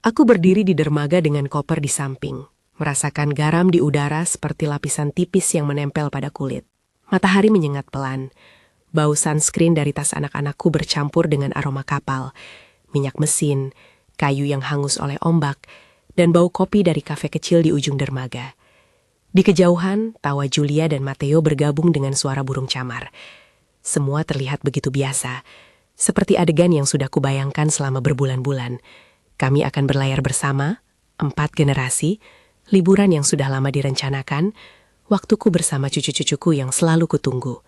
Aku berdiri di dermaga dengan koper di samping, merasakan garam di udara seperti lapisan tipis yang menempel pada kulit. Matahari menyengat pelan. Bau sunscreen dari tas anak-anakku bercampur dengan aroma kapal, minyak mesin, kayu yang hangus oleh ombak, dan bau kopi dari kafe kecil di ujung dermaga. Di kejauhan, tawa Julia dan Matteo bergabung dengan suara burung camar. Semua terlihat begitu biasa, seperti adegan yang sudah kubayangkan selama berbulan-bulan. Kami akan berlayar bersama, 4 generasi, liburan yang sudah lama direncanakan, waktuku bersama cucu-cucuku yang selalu kutunggu.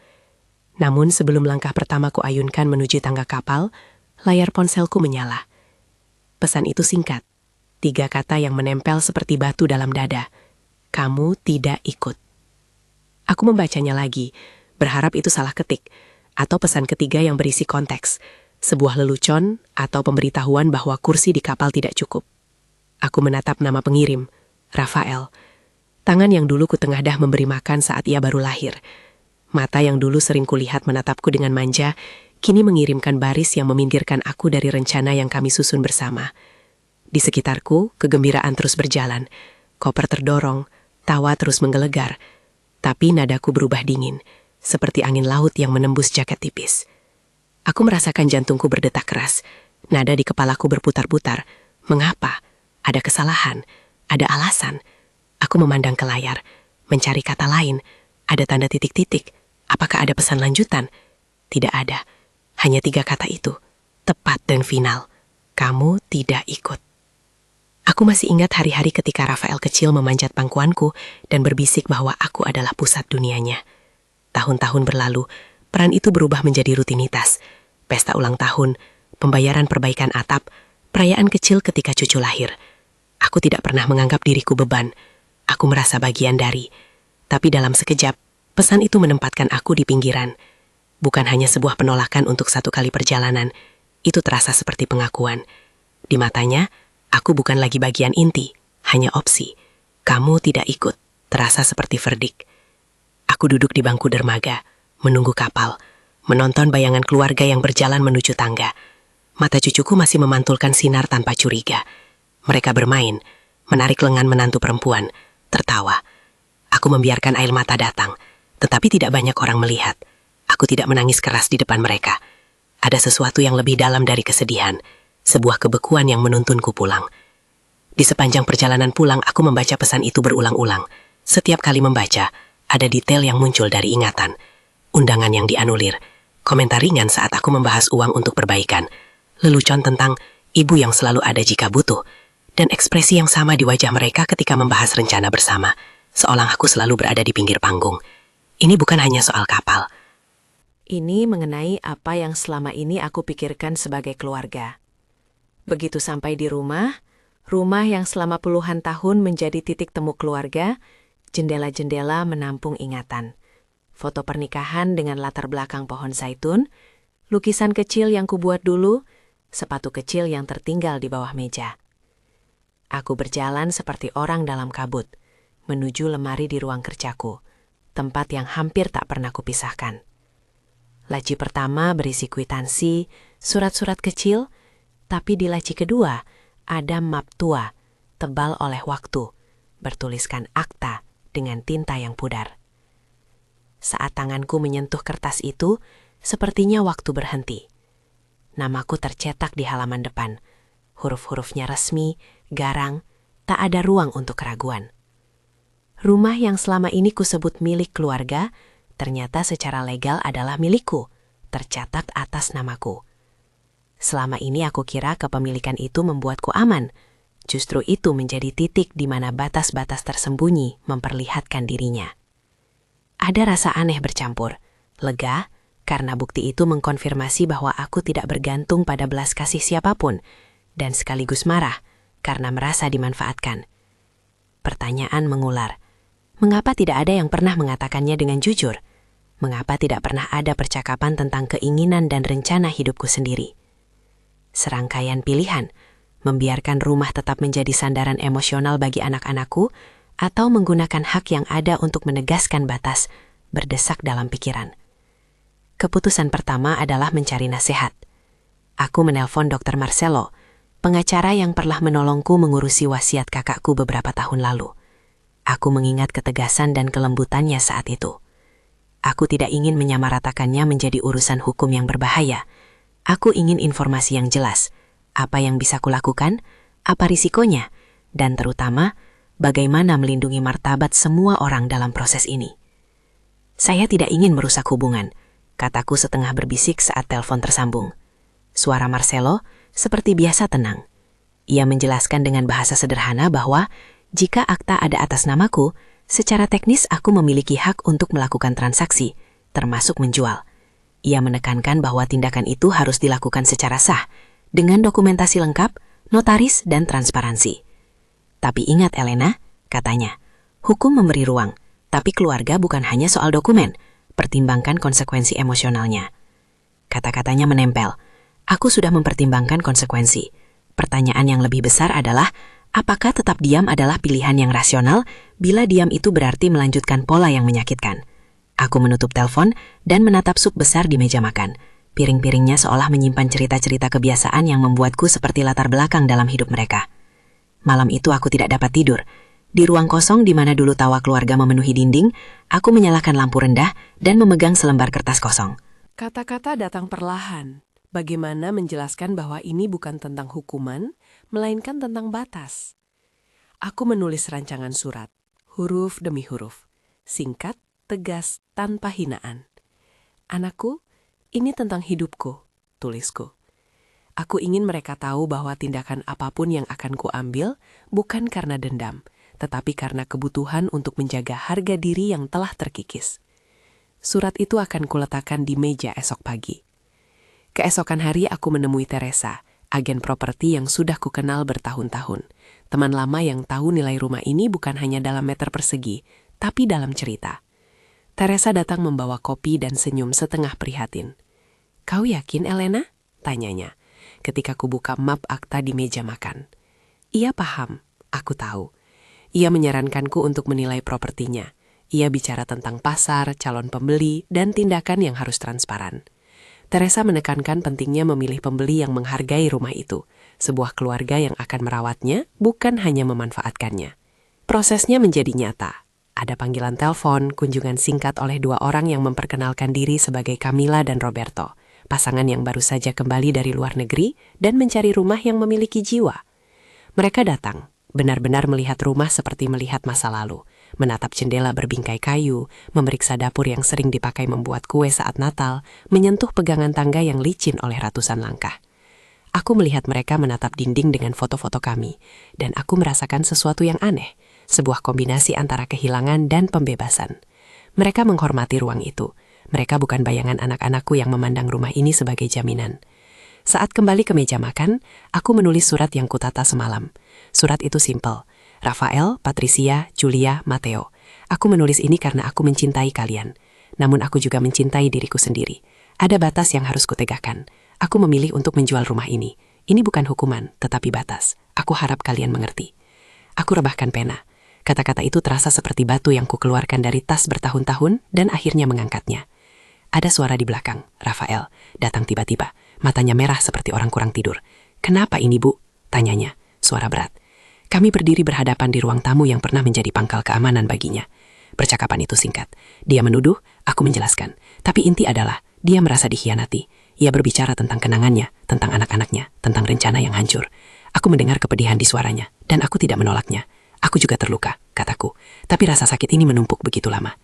Namun sebelum langkah pertama kuayunkan menuju tangga kapal, layar ponselku menyala. Pesan itu singkat, 3 kata yang menempel seperti batu dalam dada. Kamu tidak ikut. Aku membacanya lagi, berharap itu salah ketik, atau pesan ketiga yang berisi konteks, sebuah lelucon atau pemberitahuan bahwa kursi di kapal tidak cukup. Aku menatap nama pengirim, Rafael. Tangan yang dulu kutengadah memberi makan saat ia baru lahir. Mata yang dulu sering kulihat menatapku dengan manja, kini mengirimkan baris yang meminggirkan aku dari rencana yang kami susun bersama. Di sekitarku, kegembiraan terus berjalan. Koper terdorong, tawa terus menggelegar. Tapi nadaku berubah dingin, seperti angin laut yang menembus jaket tipis. Aku merasakan jantungku berdetak keras. Nada di kepalaku berputar-putar. Mengapa? Ada kesalahan. Ada alasan. Aku memandang ke layar, mencari kata lain. Ada tanda titik-titik. Apakah ada pesan lanjutan? Tidak ada. Hanya 3 kata itu. Tepat dan final. Kamu tidak ikut. Aku masih ingat hari-hari ketika Rafael kecil memanjat pangkuanku dan berbisik bahwa aku adalah pusat dunianya. Tahun-tahun berlalu, peran itu berubah menjadi rutinitas. Pesta ulang tahun, pembayaran perbaikan atap, perayaan kecil ketika cucu lahir. Aku tidak pernah menganggap diriku beban. Aku merasa bagian dari. Tapi dalam sekejap, pesan itu menempatkan aku di pinggiran. Bukan hanya sebuah penolakan untuk 1 kali perjalanan, itu terasa seperti pengakuan. Di matanya, aku bukan lagi bagian inti, hanya opsi. Kamu tidak ikut, terasa seperti verdik. Aku duduk di bangku dermaga, menunggu kapal, menonton bayangan keluarga yang berjalan menuju tangga. Mata cucuku masih memantulkan sinar tanpa curiga. Mereka bermain, menarik lengan menantu perempuan, tertawa. Aku membiarkan air mata datang, tetapi tidak banyak orang melihat. Aku tidak menangis keras di depan mereka. Ada sesuatu yang lebih dalam dari kesedihan, sebuah kebekuan yang menuntunku pulang. Di sepanjang perjalanan pulang, aku membaca pesan itu berulang-ulang. Setiap kali membaca, ada detail yang muncul dari ingatan. Undangan yang dianulir, komentar ringan saat aku membahas uang untuk perbaikan, lelucon tentang ibu yang selalu ada jika butuh, dan ekspresi yang sama di wajah mereka ketika membahas rencana bersama, seolah aku selalu berada di pinggir panggung. Ini bukan hanya soal kapal. Ini mengenai apa yang selama ini aku pikirkan sebagai keluarga. Begitu sampai di rumah yang selama puluhan tahun menjadi titik temu keluarga, jendela-jendela menampung ingatan. Foto pernikahan dengan latar belakang pohon zaitun, lukisan kecil yang kubuat dulu, sepatu kecil yang tertinggal di bawah meja. Aku berjalan seperti orang dalam kabut, menuju lemari di ruang kerjaku, tempat yang hampir tak pernah kupisahkan. Laci pertama berisi kwitansi, surat-surat kecil, tapi di laci kedua ada map tua, tebal oleh waktu, bertuliskan akta dengan tinta yang pudar. Saat tanganku menyentuh kertas itu, sepertinya waktu berhenti. Namaku tercetak di halaman depan. Huruf-hurufnya resmi, garang, tak ada ruang untuk keraguan. Rumah yang selama ini kusebut milik keluarga, ternyata secara legal adalah milikku, tercatat atas namaku. Selama ini aku kira kepemilikan itu membuatku aman. Justru itu menjadi titik di mana batas-batas tersembunyi memperlihatkan dirinya. Ada rasa aneh bercampur, lega, karena bukti itu mengkonfirmasi bahwa aku tidak bergantung pada belas kasih siapapun, dan sekaligus marah karena merasa dimanfaatkan. Pertanyaan mengular, mengapa tidak ada yang pernah mengatakannya dengan jujur? Mengapa tidak pernah ada percakapan tentang keinginan dan rencana hidupku sendiri? Serangkaian pilihan, membiarkan rumah tetap menjadi sandaran emosional bagi anak-anakku, atau menggunakan hak yang ada untuk menegaskan batas, berdesak dalam pikiran. Keputusan pertama adalah mencari nasihat. Aku menelpon Dr. Marcelo, pengacara yang pernah menolongku mengurusi wasiat kakakku beberapa tahun lalu. Aku mengingat ketegasan dan kelembutannya saat itu. Aku tidak ingin menyamaratakannya menjadi urusan hukum yang berbahaya. Aku ingin informasi yang jelas, apa yang bisa kulakukan, apa risikonya, dan terutama, bagaimana melindungi martabat semua orang dalam proses ini. Saya tidak ingin merusak hubungan, kataku setengah berbisik saat telepon tersambung. Suara Marcelo seperti biasa tenang. Ia menjelaskan dengan bahasa sederhana bahwa jika akta ada atas namaku, secara teknis aku memiliki hak untuk melakukan transaksi, termasuk menjual. Ia menekankan bahwa tindakan itu harus dilakukan secara sah, dengan dokumentasi lengkap, notaris, dan transparansi. Tapi ingat Elena, katanya, hukum memberi ruang, tapi keluarga bukan hanya soal dokumen, pertimbangkan konsekuensi emosionalnya. Kata-katanya menempel. Aku sudah mempertimbangkan konsekuensi. Pertanyaan yang lebih besar adalah, apakah tetap diam adalah pilihan yang rasional bila diam itu berarti melanjutkan pola yang menyakitkan? Aku menutup telepon dan menatap sup besar di meja makan. Piring-piringnya seolah menyimpan cerita-cerita kebiasaan yang membuatku seperti latar belakang dalam hidup mereka. Malam itu aku tidak dapat tidur. Di ruang kosong di mana dulu tawa keluarga memenuhi dinding, aku menyalakan lampu rendah dan memegang selembar kertas kosong. Kata-kata datang perlahan. Bagaimana menjelaskan bahwa ini bukan tentang hukuman, melainkan tentang batas. Aku menulis rancangan surat, huruf demi huruf. Singkat, tegas, tanpa hinaan. Anakku, ini tentang hidupku, tulisku. Aku ingin mereka tahu bahwa tindakan apapun yang akan kuambil bukan karena dendam, tetapi karena kebutuhan untuk menjaga harga diri yang telah terkikis. Surat itu akan kuletakkan di meja esok pagi. Keesokan hari aku menemui Teresa, agen properti yang sudah kukenal bertahun-tahun. Teman lama yang tahu nilai rumah ini bukan hanya dalam meter persegi, tapi dalam cerita. Teresa datang membawa kopi dan senyum setengah prihatin. "Kau yakin, Elena?" tanyanya, ketika kubuka map akta di meja makan. Ia paham, aku tahu. Ia menyarankanku untuk menilai propertinya. Ia bicara tentang pasar, calon pembeli, dan tindakan yang harus transparan. Teresa menekankan pentingnya memilih pembeli yang menghargai rumah itu, sebuah keluarga yang akan merawatnya, bukan hanya memanfaatkannya. Prosesnya menjadi nyata. Ada panggilan telepon, kunjungan singkat oleh dua orang yang memperkenalkan diri sebagai Camila dan Roberto, pasangan yang baru saja kembali dari luar negeri dan mencari rumah yang memiliki jiwa. Mereka datang, benar-benar melihat rumah seperti melihat masa lalu, menatap jendela berbingkai kayu, memeriksa dapur yang sering dipakai membuat kue saat Natal, menyentuh pegangan tangga yang licin oleh ratusan langkah. Aku melihat mereka menatap dinding dengan foto-foto kami, dan aku merasakan sesuatu yang aneh, sebuah kombinasi antara kehilangan dan pembebasan. Mereka menghormati ruang itu. Mereka bukan bayangan anak-anakku yang memandang rumah ini sebagai jaminan. Saat kembali ke meja makan, aku menulis surat yang kutata semalam. Surat itu simpel. Rafael, Patricia, Julia, Matteo. Aku menulis ini karena aku mencintai kalian. Namun aku juga mencintai diriku sendiri. Ada batas yang harus kutegakkan. Aku memilih untuk menjual rumah ini. Ini bukan hukuman, tetapi batas. Aku harap kalian mengerti. Aku rebahkan pena. Kata-kata itu terasa seperti batu yang kukeluarkan dari tas bertahun-tahun dan akhirnya mengangkatnya. Ada suara di belakang. Rafael datang tiba-tiba. Matanya merah seperti orang kurang tidur. "Kenapa ini, Bu?" tanyanya. Suara berat. Kami berdiri berhadapan di ruang tamu yang pernah menjadi pangkal keamanan baginya. Percakapan itu singkat. Dia menuduh, aku menjelaskan. Tapi inti adalah, dia merasa dikhianati. Ia berbicara tentang kenangannya, tentang anak-anaknya, tentang rencana yang hancur. Aku mendengar kepedihan di suaranya, dan aku tidak menolaknya. Aku juga terluka, kataku. Tapi rasa sakit ini menumpuk begitu lama.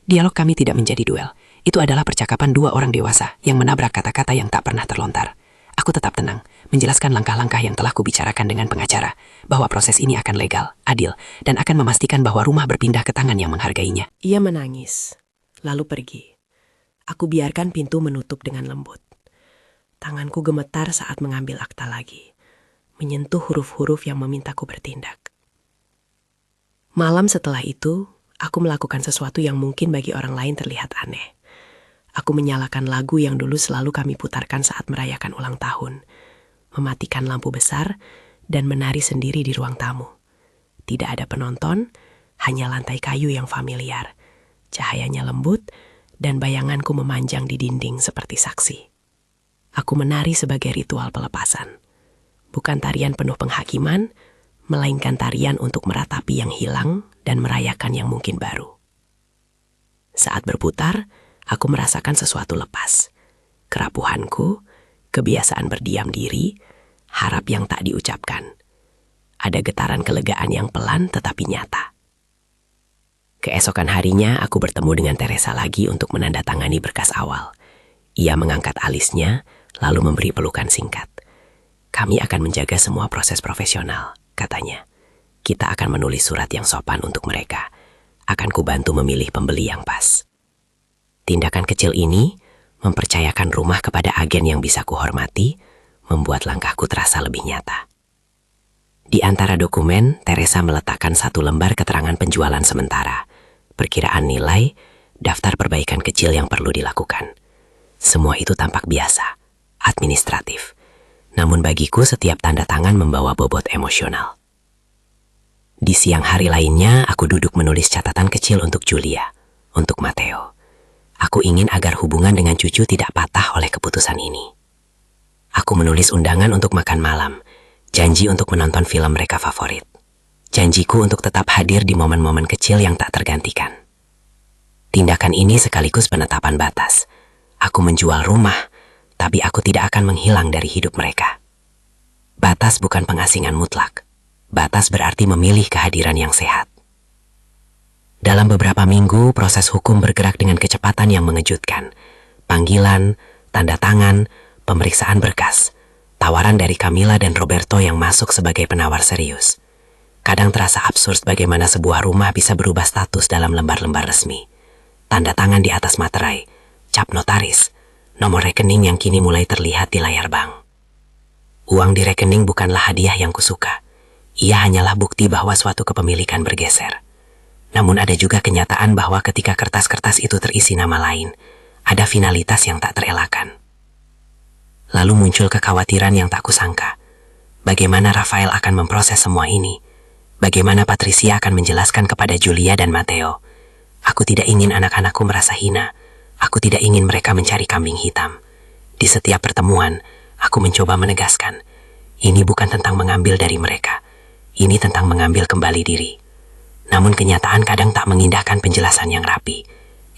Dialog kami tidak menjadi duel. Itu adalah percakapan dua orang dewasa yang menabrak kata-kata yang tak pernah terlontar. Aku tetap tenang, menjelaskan langkah-langkah yang telah kubicarakan dengan pengacara, bahwa proses ini akan legal, adil, dan akan memastikan bahwa rumah berpindah ke tangan yang menghargainya. Ia menangis, lalu pergi. Aku biarkan pintu menutup dengan lembut. Tanganku gemetar saat mengambil akta lagi, menyentuh huruf-huruf yang memintaku bertindak. Malam setelah itu, aku melakukan sesuatu yang mungkin bagi orang lain terlihat aneh. Aku menyalakan lagu yang dulu selalu kami putarkan saat merayakan ulang tahun, mematikan lampu besar, dan menari sendiri di ruang tamu. Tidak ada penonton, hanya lantai kayu yang familiar. Cahayanya lembut, dan bayanganku memanjang di dinding seperti saksi. Aku menari sebagai ritual pelepasan. Bukan tarian penuh penghakiman, melainkan tarian untuk meratapi yang hilang dan merayakan yang mungkin baru. Saat berputar, aku merasakan sesuatu lepas. Kerapuhanku, kebiasaan berdiam diri, harap yang tak diucapkan. Ada getaran kelegaan yang pelan tetapi nyata. Keesokan harinya, aku bertemu dengan Teresa lagi untuk menandatangani berkas awal. Ia mengangkat alisnya, lalu memberi pelukan singkat. Kami akan menjaga semua proses profesional, katanya. Kita akan menulis surat yang sopan untuk mereka. Akan kubantu memilih pembeli yang pas. Tindakan kecil ini, mempercayakan rumah kepada agen yang bisa kuhormati, membuat langkahku terasa lebih nyata. Di antara dokumen, Teresa meletakkan 1 lembar keterangan penjualan sementara, perkiraan nilai, daftar perbaikan kecil yang perlu dilakukan. Semua itu tampak biasa, administratif. Namun bagiku setiap tanda tangan membawa bobot emosional. Di siang hari lainnya, aku duduk menulis catatan kecil untuk Julia, untuk Matteo. Aku ingin agar hubungan dengan cucu tidak patah oleh keputusan ini. Aku menulis undangan untuk makan malam, janji untuk menonton film mereka favorit. Janjiku untuk tetap hadir di momen-momen kecil yang tak tergantikan. Tindakan ini sekaligus penetapan batas. Aku menjual rumah, tapi aku tidak akan menghilang dari hidup mereka. Batas bukan pengasingan mutlak. Batas berarti memilih kehadiran yang sehat. Dalam beberapa minggu, proses hukum bergerak dengan kecepatan yang mengejutkan. Panggilan, tanda tangan, pemeriksaan berkas, tawaran dari Camilla dan Roberto yang masuk sebagai penawar serius. Kadang terasa absurd bagaimana sebuah rumah bisa berubah status dalam lembar-lembar resmi. Tanda tangan di atas materai, cap notaris, nomor rekening yang kini mulai terlihat di layar bank. Uang di rekening bukanlah hadiah yang kusuka. Ia hanyalah bukti bahwa suatu kepemilikan bergeser. Namun ada juga kenyataan bahwa ketika kertas-kertas itu terisi nama lain, ada finalitas yang tak terelakkan. Lalu muncul kekhawatiran yang tak kusangka. Bagaimana Rafael akan memproses semua ini? Bagaimana Patricia akan menjelaskan kepada Julia dan Matteo? Aku tidak ingin anak-anakku merasa hina. Aku tidak ingin mereka mencari kambing hitam. Di setiap pertemuan, aku mencoba menegaskan, ini bukan tentang mengambil dari mereka. Ini tentang mengambil kembali diri. Namun kenyataan kadang tak mengindahkan penjelasan yang rapi.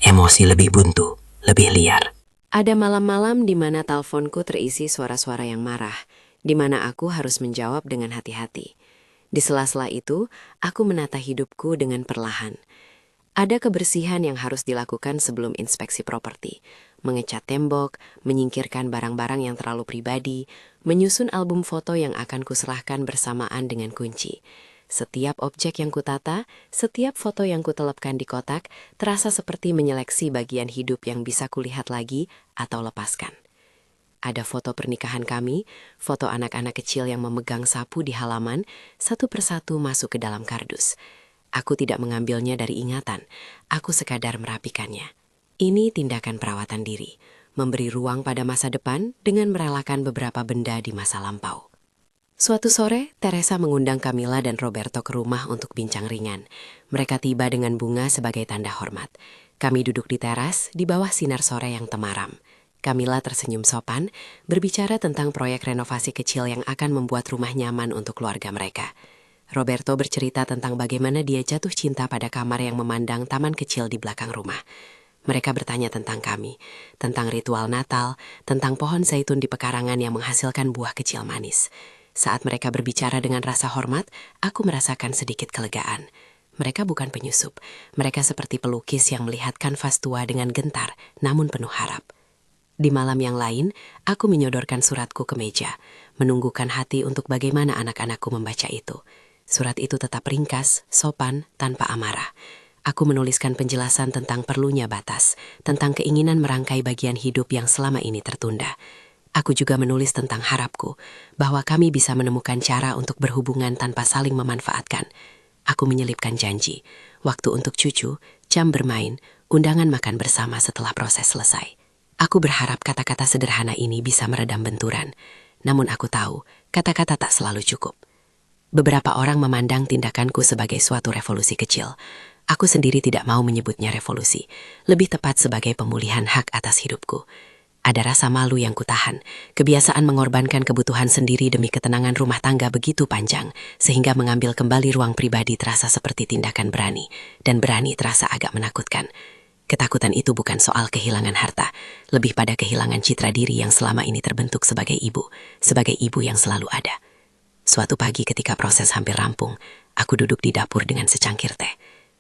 Emosi lebih buntu, lebih liar. Ada malam-malam di mana teleponku terisi suara-suara yang marah, di mana aku harus menjawab dengan hati-hati. Di sela-sela itu, aku menata hidupku dengan perlahan. Ada kebersihan yang harus dilakukan sebelum inspeksi properti. Mengecat tembok, menyingkirkan barang-barang yang terlalu pribadi, menyusun album foto yang akan kuserahkan bersamaan dengan kunci. Setiap objek yang kutata, setiap foto yang kutelepkan di kotak, terasa seperti menyeleksi bagian hidup yang bisa kulihat lagi atau lepaskan. Ada foto pernikahan kami, foto anak-anak kecil yang memegang sapu di halaman, satu persatu masuk ke dalam kardus. Aku tidak mengambilnya dari ingatan, aku sekadar merapikannya. Ini tindakan perawatan diri, memberi ruang pada masa depan dengan merelakan beberapa benda di masa lampau. Suatu sore, Teresa mengundang Camilla dan Roberto ke rumah untuk bincang ringan. Mereka tiba dengan bunga sebagai tanda hormat. Kami duduk di teras di bawah sinar sore yang temaram. Camilla tersenyum sopan, berbicara tentang proyek renovasi kecil yang akan membuat rumah nyaman untuk keluarga mereka. Roberto bercerita tentang bagaimana dia jatuh cinta pada kamar yang memandang taman kecil di belakang rumah. Mereka bertanya tentang kami, tentang ritual Natal, tentang pohon zaitun di pekarangan yang menghasilkan buah kecil manis. Saat mereka berbicara dengan rasa hormat, aku merasakan sedikit kelegaan. Mereka bukan penyusup, mereka seperti pelukis yang melihat kanvas tua dengan gentar, namun penuh harap. Di malam yang lain, aku menyodorkan suratku ke meja, menunggukan hati untuk bagaimana anak-anakku membaca itu. Surat itu tetap ringkas, sopan, tanpa amarah. Aku menuliskan penjelasan tentang perlunya batas, tentang keinginan merangkai bagian hidup yang selama ini tertunda. Aku juga menulis tentang harapku, bahwa kami bisa menemukan cara untuk berhubungan tanpa saling memanfaatkan. Aku menyelipkan janji, waktu untuk cucu, jam bermain, undangan makan bersama setelah proses selesai. Aku berharap kata-kata sederhana ini bisa meredam benturan. Namun aku tahu, kata-kata tak selalu cukup. Beberapa orang memandang tindakanku sebagai suatu revolusi kecil. Aku sendiri tidak mau menyebutnya revolusi, lebih tepat sebagai pemulihan hak atas hidupku. Ada rasa malu yang kutahan. Kebiasaan mengorbankan kebutuhan sendiri demi ketenangan rumah tangga begitu panjang, sehingga mengambil kembali ruang pribadi terasa seperti tindakan berani, dan berani terasa agak menakutkan. Ketakutan itu bukan soal kehilangan harta, lebih pada kehilangan citra diri yang selama ini terbentuk sebagai ibu yang selalu ada. Suatu pagi ketika proses hampir rampung, aku duduk di dapur dengan secangkir teh.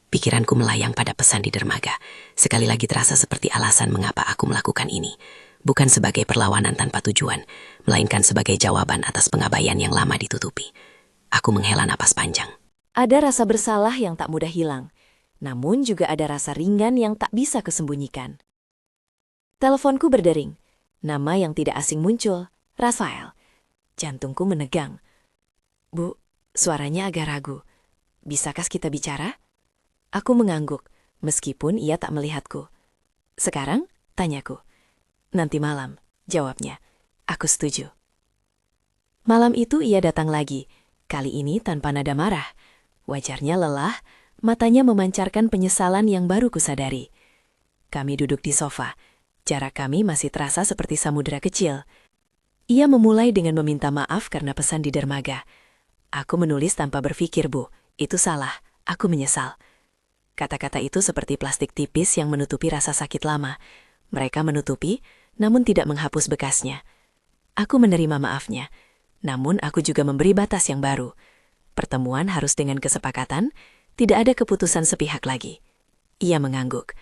Pikiranku melayang pada pesan di dermaga. Sekali lagi terasa seperti alasan mengapa aku melakukan ini. Bukan sebagai perlawanan tanpa tujuan, melainkan sebagai jawaban atas pengabaian yang lama ditutupi. Aku menghela napas panjang. Ada rasa bersalah yang tak mudah hilang, namun juga ada rasa ringan yang tak bisa kesembunyikan. Teleponku berdering. Nama yang tidak asing muncul, Rafael. Jantungku menegang. Bu, suaranya agak ragu. Bisakah kita bicara? Aku mengangguk, meskipun ia tak melihatku. Sekarang, tanyaku. Nanti malam, jawabnya. Aku setuju. Malam itu ia datang lagi, kali ini tanpa nada marah. Wajahnya lelah, matanya memancarkan penyesalan yang baru kusadari. Kami duduk di sofa. Jarak kami masih terasa seperti samudera kecil. Ia memulai dengan meminta maaf karena pesan di dermaga. Aku menulis tanpa berpikir, Bu. Itu salah. Aku menyesal. Kata-kata itu seperti plastik tipis yang menutupi rasa sakit lama. Mereka menutupi, namun tidak menghapus bekasnya. Aku menerima maafnya, namun aku juga memberi batas yang baru. Pertemuan harus dengan kesepakatan, tidak ada keputusan sepihak lagi. Ia mengangguk,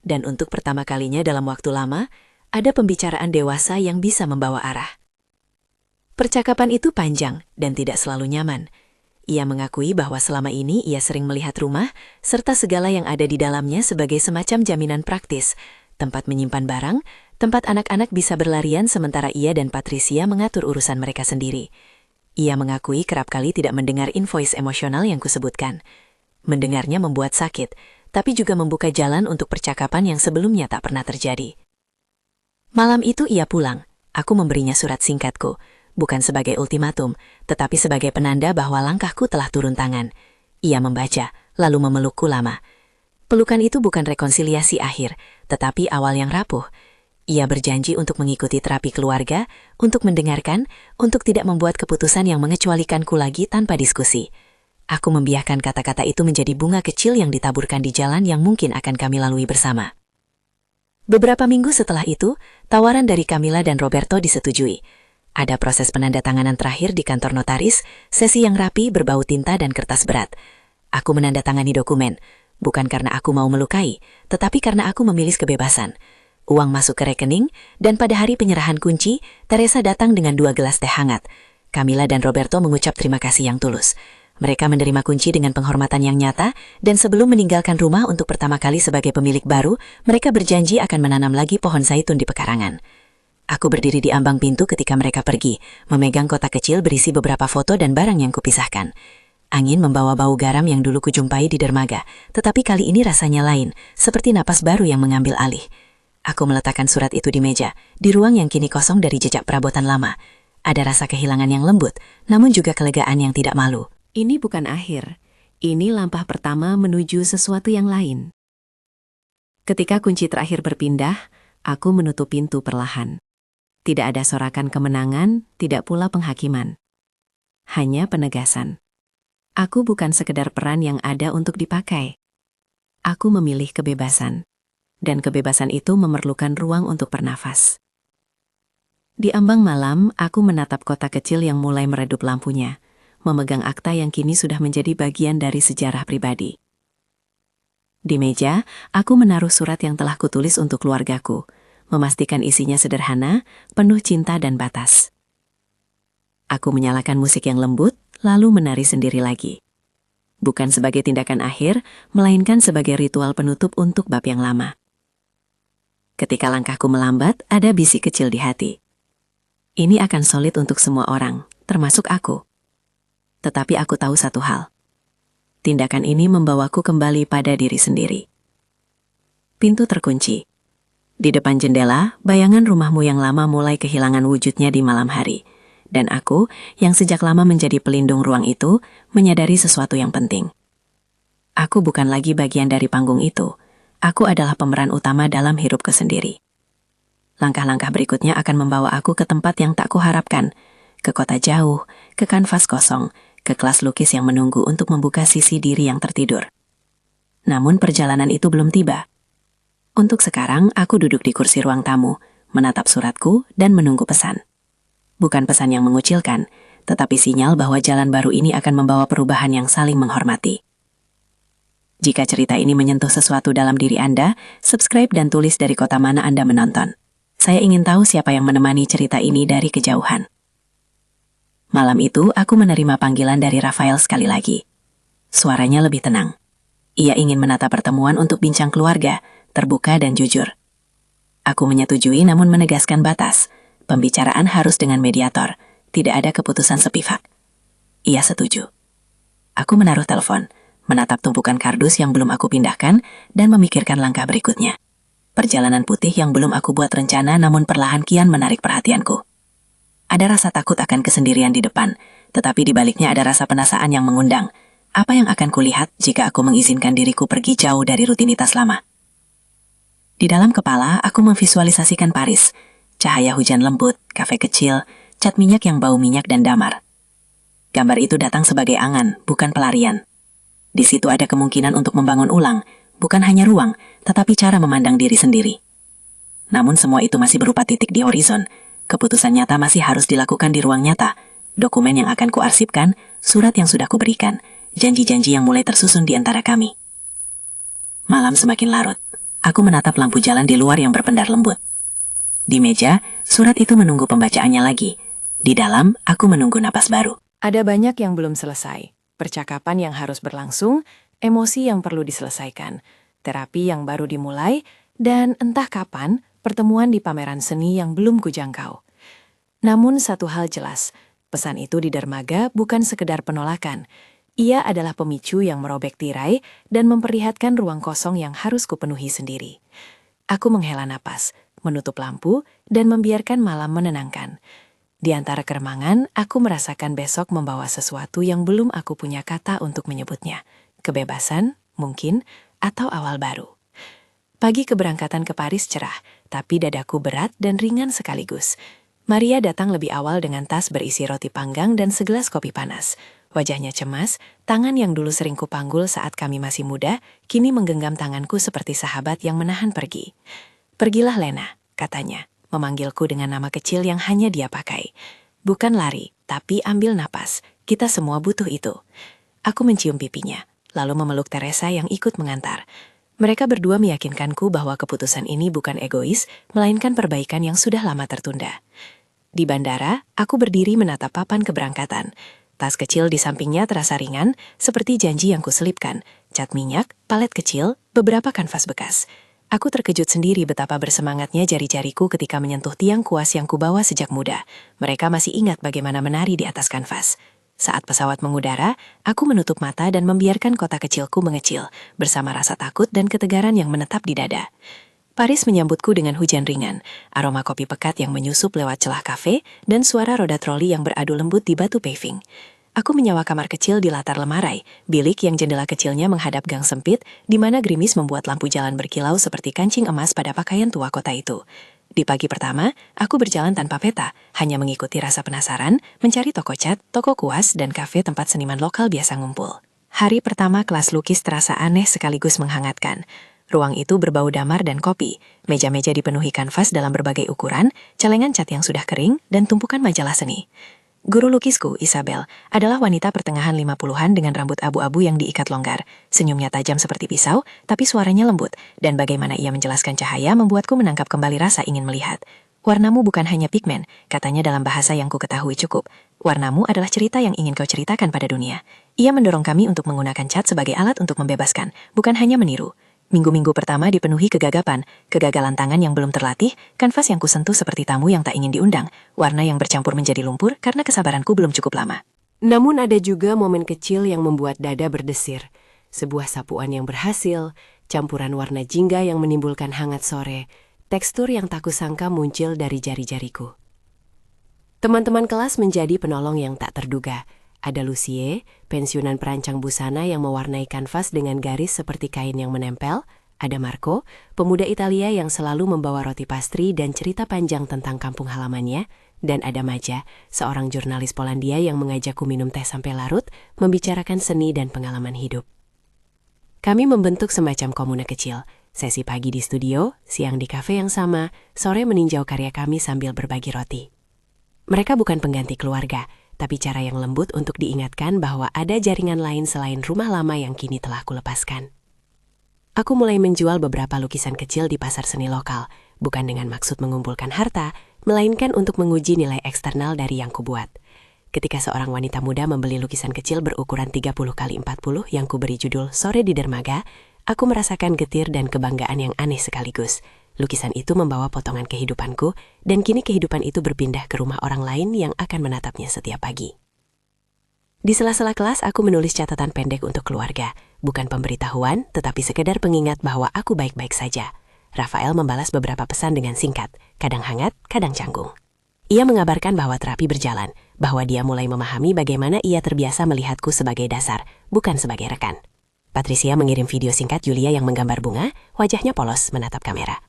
dan untuk pertama kalinya dalam waktu lama, ada pembicaraan dewasa yang bisa membawa arah. Percakapan itu panjang dan tidak selalu nyaman. Ia mengakui bahwa selama ini ia sering melihat rumah serta segala yang ada di dalamnya sebagai semacam jaminan praktis, tempat menyimpan barang, tempat anak-anak bisa berlarian sementara ia dan Patricia mengatur urusan mereka sendiri. Ia mengakui kerap kali tidak mendengar invoice emosional yang kusebutkan. Mendengarnya membuat sakit, tapi juga membuka jalan untuk percakapan yang sebelumnya tak pernah terjadi. Malam itu ia pulang. Aku memberinya surat singkatku, bukan sebagai ultimatum, tetapi sebagai penanda bahwa langkahku telah turun tangan. Ia membaca, lalu memelukku lama. Pelukan itu bukan rekonsiliasi akhir, tetapi awal yang rapuh. Ia berjanji untuk mengikuti terapi keluarga, untuk mendengarkan, untuk tidak membuat keputusan yang mengecualikanku lagi tanpa diskusi. Aku membiarkan kata-kata itu menjadi bunga kecil yang ditaburkan di jalan yang mungkin akan kami lalui bersama. Beberapa minggu setelah itu, tawaran dari Camilla dan Roberto disetujui. Ada proses penandatanganan terakhir di kantor notaris, sesi yang rapi berbau tinta dan kertas berat. Aku menandatangani dokumen, bukan karena aku mau melukai, tetapi karena aku memilih kebebasan. Uang masuk ke rekening, dan pada hari penyerahan kunci, Teresa datang dengan 2 gelas teh hangat. Camilla dan Roberto mengucap terima kasih yang tulus. Mereka menerima kunci dengan penghormatan yang nyata, dan sebelum meninggalkan rumah untuk pertama kali sebagai pemilik baru, mereka berjanji akan menanam lagi pohon zaitun di pekarangan. Aku berdiri di ambang pintu ketika mereka pergi, memegang kotak kecil berisi beberapa foto dan barang yang kupisahkan. Angin membawa bau garam yang dulu kujumpai di dermaga, tetapi kali ini rasanya lain, seperti napas baru yang mengambil alih. Aku meletakkan surat itu di meja, di ruang yang kini kosong dari jejak perabotan lama. Ada rasa kehilangan yang lembut, namun juga kelegaan yang tidak malu. Ini bukan akhir. Ini langkah pertama menuju sesuatu yang lain. Ketika kunci terakhir berpindah, aku menutup pintu perlahan. Tidak ada sorakan kemenangan, tidak pula penghakiman. Hanya penegasan. Aku bukan sekedar peran yang ada untuk dipakai. Aku memilih kebebasan. Dan kebebasan itu memerlukan ruang untuk bernafas. Di ambang malam, aku menatap kota kecil yang mulai meredup lampunya, memegang akta yang kini sudah menjadi bagian dari sejarah pribadi. Di meja, aku menaruh surat yang telah kutulis untuk keluargaku, memastikan isinya sederhana, penuh cinta dan batas. Aku menyalakan musik yang lembut, lalu menari sendiri lagi. Bukan sebagai tindakan akhir, melainkan sebagai ritual penutup untuk bab yang lama. Ketika langkahku melambat, ada bisik kecil di hati. Ini akan sulit untuk semua orang, termasuk aku. Tetapi aku tahu satu hal. Tindakan ini membawaku kembali pada diri sendiri. Pintu terkunci. Di depan jendela, bayangan rumahmu yang lama mulai kehilangan wujudnya di malam hari. Dan aku, yang sejak lama menjadi pelindung ruang itu, menyadari sesuatu yang penting. Aku bukan lagi bagian dari panggung itu. Aku adalah pemeran utama dalam hidupku sendiri. Langkah-langkah berikutnya akan membawa aku ke tempat yang tak kuharapkan, ke kota jauh, ke kanvas kosong, ke kelas lukis yang menunggu untuk membuka sisi diri yang tertidur. Namun perjalanan itu belum tiba. Untuk sekarang, aku duduk di kursi ruang tamu, menatap suratku dan menunggu pesan. Bukan pesan yang mengucilkan, tetapi sinyal bahwa jalan baru ini akan membawa perubahan yang saling menghormati. Jika cerita ini menyentuh sesuatu dalam diri Anda, subscribe dan tulis dari kota mana Anda menonton. Saya ingin tahu siapa yang menemani cerita ini dari kejauhan. Malam itu, aku menerima panggilan dari Rafael sekali lagi. Suaranya lebih tenang. Ia ingin menata pertemuan untuk bincang keluarga, terbuka dan jujur. Aku menyetujui namun menegaskan batas. Pembicaraan harus dengan mediator, tidak ada keputusan sepihak. Ia setuju. Aku menaruh telepon, menatap tumpukan kardus yang belum aku pindahkan, dan memikirkan langkah berikutnya. Perjalanan putih yang belum aku buat rencana namun perlahan kian menarik perhatianku. Ada rasa takut akan kesendirian di depan, tetapi di baliknya ada rasa penasaran yang mengundang. Apa yang akan kulihat jika aku mengizinkan diriku pergi jauh dari rutinitas lama? Di dalam kepala, aku memvisualisasikan Paris. Cahaya hujan lembut, kafe kecil, cat minyak yang bau minyak dan damar. Gambar itu datang sebagai angan, bukan pelarian. Di situ ada kemungkinan untuk membangun ulang, bukan hanya ruang, tetapi cara memandang diri sendiri. Namun semua itu masih berupa titik di horizon. Keputusan nyata masih harus dilakukan di ruang nyata. Dokumen yang akan kuarsipkan, surat yang sudah kuberikan, janji-janji yang mulai tersusun di antara kami. Malam semakin larut. Aku menatap lampu jalan di luar yang berpendar lembut. Di meja, surat itu menunggu pembacaannya lagi. Di dalam, aku menunggu napas baru. Ada banyak yang belum selesai. Percakapan yang harus berlangsung, emosi yang perlu diselesaikan, terapi yang baru dimulai, dan entah kapan pertemuan di pameran seni yang belum kujangkau. Namun satu hal jelas, pesan itu di dermaga bukan sekedar penolakan. Ia adalah pemicu yang merobek tirai dan memperlihatkan ruang kosong yang harus kupenuhi sendiri. Aku menghela napas, menutup lampu, dan membiarkan malam menenangkan. Di antara keremangan, aku merasakan besok membawa sesuatu yang belum aku punya kata untuk menyebutnya. Kebebasan, mungkin, atau awal baru. Pagi keberangkatan ke Paris cerah, tapi dadaku berat dan ringan sekaligus. Maria datang lebih awal dengan tas berisi roti panggang dan segelas kopi panas. Wajahnya cemas, tangan yang dulu sering kupanggul saat kami masih muda, kini menggenggam tanganku seperti sahabat yang menahan pergi. "Pergilah Lena," katanya, memanggilku dengan nama kecil yang hanya dia pakai. Bukan lari, tapi ambil napas. Kita semua butuh itu. Aku mencium pipinya, lalu memeluk Teresa yang ikut mengantar. Mereka berdua meyakinkanku bahwa keputusan ini bukan egois, melainkan perbaikan yang sudah lama tertunda. Di bandara, aku berdiri menatap papan keberangkatan. Tas kecil di sampingnya terasa ringan, seperti janji yang kuselipkan. Cat minyak, palet kecil, beberapa kanvas bekas. Aku terkejut sendiri betapa bersemangatnya jari-jariku ketika menyentuh tiang kuas yang kubawa sejak muda. Mereka masih ingat bagaimana menari di atas kanvas. Saat pesawat mengudara, aku menutup mata dan membiarkan kota kecilku mengecil, bersama rasa takut dan ketegaran yang menetap di dada. Paris menyambutku dengan hujan ringan, aroma kopi pekat yang menyusup lewat celah kafe, dan suara roda troli yang beradu lembut di batu paving. Aku menyewa kamar kecil di latar lemarai, bilik yang jendela kecilnya menghadap gang sempit, di mana gerimis membuat lampu jalan berkilau seperti kancing emas pada pakaian tua kota itu. Di pagi pertama, aku berjalan tanpa peta, hanya mengikuti rasa penasaran, mencari toko cat, toko kuas, dan kafe tempat seniman lokal biasa ngumpul. Hari pertama kelas lukis terasa aneh sekaligus menghangatkan. Ruang itu berbau damar dan kopi, meja-meja dipenuhi kanvas dalam berbagai ukuran, celengan cat yang sudah kering, dan tumpukan majalah seni. Guru lukisku, Isabel, adalah wanita pertengahan 50-an dengan rambut abu-abu yang diikat longgar. Senyumnya tajam seperti pisau, tapi suaranya lembut, dan bagaimana ia menjelaskan cahaya membuatku menangkap kembali rasa ingin melihat. "Warnamu bukan hanya pigmen," katanya dalam bahasa yang ku ketahui cukup. "Warnamu adalah cerita yang ingin kau ceritakan pada dunia." Ia mendorong kami untuk menggunakan cat sebagai alat untuk membebaskan, bukan hanya meniru. Minggu-minggu pertama dipenuhi kegagalan tangan yang belum terlatih, kanvas yang kusentuh seperti tamu yang tak ingin diundang, warna yang bercampur menjadi lumpur karena kesabaranku belum cukup lama. Namun ada juga momen kecil yang membuat dada berdesir. Sebuah sapuan yang berhasil, campuran warna jingga yang menimbulkan hangat sore, tekstur yang tak kusangka muncul dari jari-jariku. Teman-teman kelas menjadi penolong yang tak terduga. Ada Lucie, pensiunan perancang busana yang mewarnai kanvas dengan garis seperti kain yang menempel. Ada Marco, pemuda Italia yang selalu membawa roti pastry dan cerita panjang tentang kampung halamannya, dan ada Maja, seorang jurnalis Polandia yang mengajakku minum teh sampai larut, membicarakan seni dan pengalaman hidup. Kami membentuk semacam komune kecil, sesi pagi di studio, siang di kafe yang sama, sore meninjau karya kami sambil berbagi roti. Mereka bukan pengganti keluarga, tapi cara yang lembut untuk diingatkan bahwa ada jaringan lain selain rumah lama yang kini telah kulepaskan. Aku mulai menjual beberapa lukisan kecil di pasar seni lokal, bukan dengan maksud mengumpulkan harta, melainkan untuk menguji nilai eksternal dari yang kubuat. Ketika seorang wanita muda membeli lukisan kecil berukuran 30x40 yang kuberi judul Sore di Dermaga, aku merasakan getir dan kebanggaan yang aneh sekaligus. Lukisan itu membawa potongan kehidupanku, dan kini kehidupan itu berpindah ke rumah orang lain yang akan menatapnya setiap pagi. Di sela-sela kelas, aku menulis catatan pendek untuk keluarga. Bukan pemberitahuan, tetapi sekedar pengingat bahwa aku baik-baik saja. Rafael membalas beberapa pesan dengan singkat, kadang hangat, kadang canggung. Ia mengabarkan bahwa terapi berjalan, bahwa dia mulai memahami bagaimana ia terbiasa melihatku sebagai dasar, bukan sebagai rekan. Patricia mengirim video singkat Julia yang menggambar bunga, wajahnya polos menatap kamera.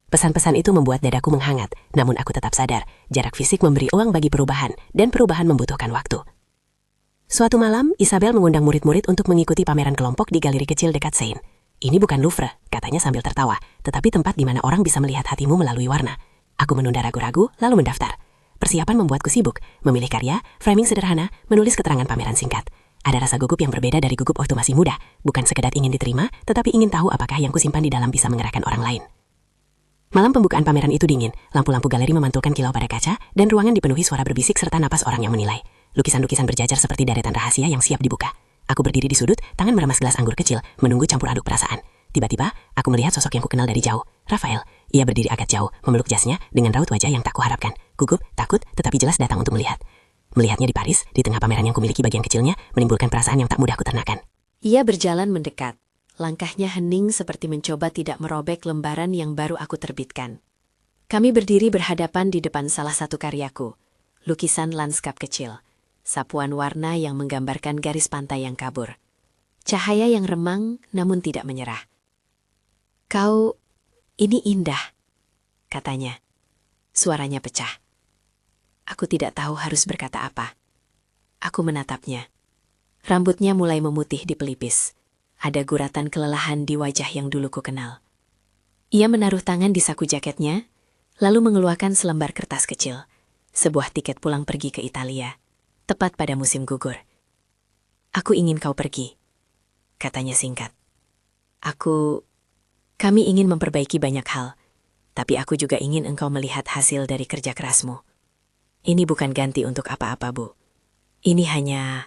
Pesan-pesan itu membuat dadaku menghangat, namun aku tetap sadar, jarak fisik memberi uang bagi perubahan, dan perubahan membutuhkan waktu. Suatu malam, Isabel mengundang murid-murid untuk mengikuti pameran kelompok di galeri kecil dekat Seine. Ini bukan Louvre, katanya sambil tertawa, tetapi tempat di mana orang bisa melihat hatimu melalui warna. Aku menunda ragu-ragu, lalu mendaftar. Persiapan membuatku sibuk, memilih karya, framing sederhana, menulis keterangan pameran singkat. Ada rasa gugup yang berbeda dari gugup waktu masih muda, bukan sekedar ingin diterima, tetapi ingin tahu apakah yang kusimpan di dalam bisa mengerahkan orang lain. Malam pembukaan pameran itu dingin, lampu-lampu galeri memantulkan kilau pada kaca, dan ruangan dipenuhi suara berbisik serta napas orang yang menilai. Lukisan-lukisan berjajar seperti deretan rahasia yang siap dibuka. Aku berdiri di sudut, tangan meremas gelas anggur kecil, menunggu campur aduk perasaan. Tiba-tiba, aku melihat sosok yang kukenal dari jauh, Rafael. Ia berdiri agak jauh, memeluk jasnya dengan raut wajah yang tak kuharapkan. Gugup, takut, tetapi jelas datang untuk melihat. Melihatnya di Paris, di tengah pameran yang kumiliki bagian kecilnya, menimbulkan perasaan yang tak mudah kuternakan. Ia berjalan mendekat. Langkahnya hening seperti mencoba tidak merobek lembaran yang baru aku terbitkan. Kami berdiri berhadapan di depan salah satu karyaku, lukisan lanskap kecil. Sapuan warna yang menggambarkan garis pantai yang kabur. Cahaya yang remang namun tidak menyerah. "Kau, ini indah," katanya. Suaranya pecah. Aku tidak tahu harus berkata apa. Aku menatapnya. Rambutnya mulai memutih di pelipis. Ada guratan kelelahan di wajah yang dulu ku kenal. Ia menaruh tangan di saku jaketnya, lalu mengeluarkan selembar kertas kecil. Sebuah tiket pulang pergi ke Italia. Tepat pada musim gugur. "Aku ingin kau pergi," katanya singkat. Kami ingin memperbaiki banyak hal, tapi aku juga ingin engkau melihat hasil dari kerja kerasmu. Ini bukan ganti untuk apa-apa, Bu. Ini hanya